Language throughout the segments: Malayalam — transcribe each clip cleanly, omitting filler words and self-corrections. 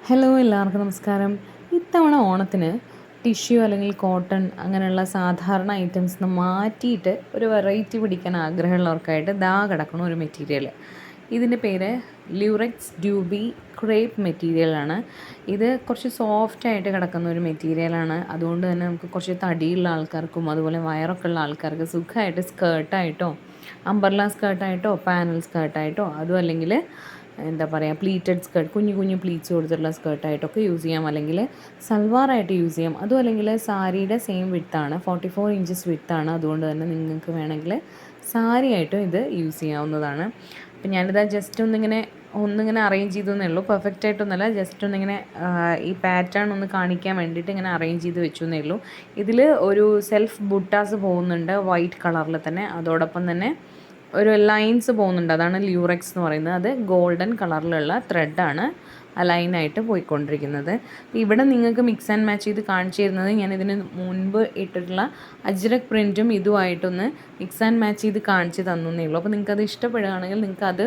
ഹലോ എല്ലാവർക്കും നമസ്കാരം. ഇത്തവണ ഓണത്തിന് ടിഷ്യൂ അല്ലെങ്കിൽ കോട്ടൺ അങ്ങനെയുള്ള സാധാരണ ഐറ്റംസ് മാറ്റിയിട്ട് ഒരു വെറൈറ്റി പിടിക്കാൻ ആഗ്രഹമുള്ളവർക്കായിട്ട് ദാ കിടക്കുന്ന ഒരു മെറ്റീരിയൽ. ഇതിൻ്റെ പേര് ല്യൂറെക്സ് ഡ്യൂബി ക്രേപ്പ് മെറ്റീരിയലാണ്. ഇത് കുറച്ച് സോഫ്റ്റായിട്ട് കിടക്കുന്ന ഒരു മെറ്റീരിയലാണ്. അതുകൊണ്ട് തന്നെ നമുക്ക് കുറച്ച് തടിയുള്ള ആൾക്കാർക്കും അതുപോലെ വയറൊക്കെ ഉള്ള ആൾക്കാർക്ക് സുഖമായിട്ട് സ്കേർട്ടായിട്ടോ അംബർല സ്കേർട്ടായിട്ടോ പാനൽ സ്കേർട്ടായിട്ടോ അതും അല്ലെങ്കിൽ എന്താ പറയുക പ്ലീറ്റഡ് സ്കേർട്ട് കുഞ്ഞു കുഞ്ഞു പ്ലീറ്റ്സ് കൊടുത്തിട്ടുള്ള സ്കേർട്ടായിട്ടൊക്കെ യൂസ് ചെയ്യാം, അല്ലെങ്കിൽ സൽവാറായിട്ട് യൂസ് ചെയ്യാം. അതും അല്ലെങ്കിൽ സാരിയുടെ സെയിം വിഡ്ത്താണ്, 44 ഇഞ്ചസ് വിഡ്ത്താണ്. അതുകൊണ്ട് തന്നെ നിങ്ങൾക്ക് വേണമെങ്കിൽ സാരി ആയിട്ടും ഇത് യൂസ് ചെയ്യാവുന്നതാണ്. അപ്പം ഞാനിത് ജസ്റ്റ് ഒന്നിങ്ങനെ അറേഞ്ച് ചെയ്തെന്നേ ഉള്ളൂ, പെർഫെക്റ്റ് ആയിട്ടൊന്നുമല്ല, ജസ്റ്റ് ഒന്നിങ്ങനെ ഈ പാറ്റേൺ ഒന്ന് കാണിക്കാൻ വേണ്ടിയിട്ട് ഇങ്ങനെ അറേഞ്ച് ചെയ്ത് വെച്ചു എന്നേ ഉള്ളൂ. ഇതിൽ ഒരു സെൽഫ് ബുട്ടാസ് പോകുന്നുണ്ട് വൈറ്റ് കളറിൽ തന്നെ, അതോടൊപ്പം തന്നെ ഒരു ലൈൻസ് പോകുന്നുണ്ട്, അതാണ് ല്യൂറെക്സ് എന്ന് പറയുന്നത്. അത് ഗോൾഡൻ കളറിലുള്ള ത്രെഡാണ് അലൈനായിട്ട് പോയിക്കൊണ്ടിരിക്കുന്നത്. ഇവിടെ നിങ്ങൾക്ക് മിക്സ് ആൻഡ് മാച്ച് ചെയ്ത് കാണിച്ചു തരുന്നത് ഞാൻ ഇതിന് മുൻപ് ഇട്ടിട്ടുള്ള അജ്രക് പ്രിൻറ്റും ഇതുമായിട്ടൊന്ന് മിക്സ് ആൻഡ് മാച്ച് ചെയ്ത് കാണിച്ച് തന്നേ ഉള്ളൂ. അപ്പോൾ നിങ്ങൾക്കത് ഇഷ്ടപ്പെടുകയാണെങ്കിൽ നിങ്ങൾക്കത്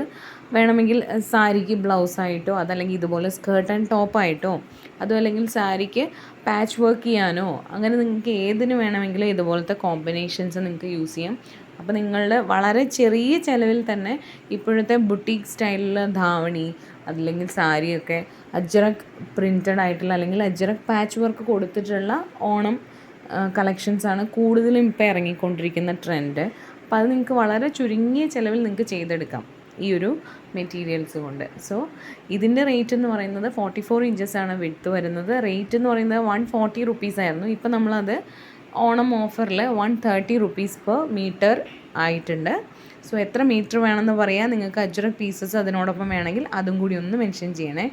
വേണമെങ്കിൽ സാരിക്ക് ബ്ലൗസായിട്ടോ അതല്ലെങ്കിൽ ഇതുപോലെ സ്കേർട്ട് ആൻഡ് ടോപ്പായിട്ടോ അതും അല്ലെങ്കിൽ സാരിക്ക് പാച്ച് വർക്ക് ചെയ്യാനോ അങ്ങനെ നിങ്ങൾക്ക് ഏതിന് വേണമെങ്കിലും ഇതുപോലത്തെ കോമ്പിനേഷൻസ് നിങ്ങൾക്ക് യൂസ് ചെയ്യാം. അപ്പോൾ നിങ്ങളുടെ വളരെ ചെറിയ ചിലവിൽ തന്നെ ഇപ്പോഴത്തെ ബുട്ടീക്ക് സ്റ്റൈലിലുള്ള ധാവണി അതല്ലെങ്കിൽ സാരിയൊക്കെ അജ്രക് പ്രിൻറ്റഡ് ആയിട്ടുള്ള അല്ലെങ്കിൽ അജ്രക് പാച്ച് വർക്ക് കൊടുത്തിട്ടുള്ള ഓണം കളക്ഷൻസാണ് കൂടുതലും ഇപ്പോൾ ഇറങ്ങിക്കൊണ്ടിരിക്കുന്ന ട്രെൻഡ്. അപ്പോൾ അത് നിങ്ങൾക്ക് വളരെ ചുരുങ്ങിയ ചിലവിൽ നിങ്ങൾക്ക് ചെയ്തെടുക്കാം ഈ ഒരു മെറ്റീരിയൽസ് കൊണ്ട്. സോ ഇതിൻ്റെ റേറ്റ് എന്ന് പറയുന്നത് 44 ഇഞ്ചസാണ് വിഡ്ത്ത് വരുന്നത്. റേറ്റ് എന്ന് പറയുന്നത് 140 റുപ്പീസ് ആയിരുന്നു. ഇപ്പോൾ നമ്മളത് ഓണം ഓഫറിൽ 130 റുപ്പീസ് പെർ മീറ്റർ ആയിട്ടുണ്ട്. സോ എത്ര മീറ്റർ വേണമെന്ന് പറയാം. നിങ്ങൾക്ക് അജ്രക് പീസസ് അതിനോടൊപ്പം വേണമെങ്കിൽ അതും കൂടി ഒന്ന് മെൻഷൻ ചെയ്യണേ.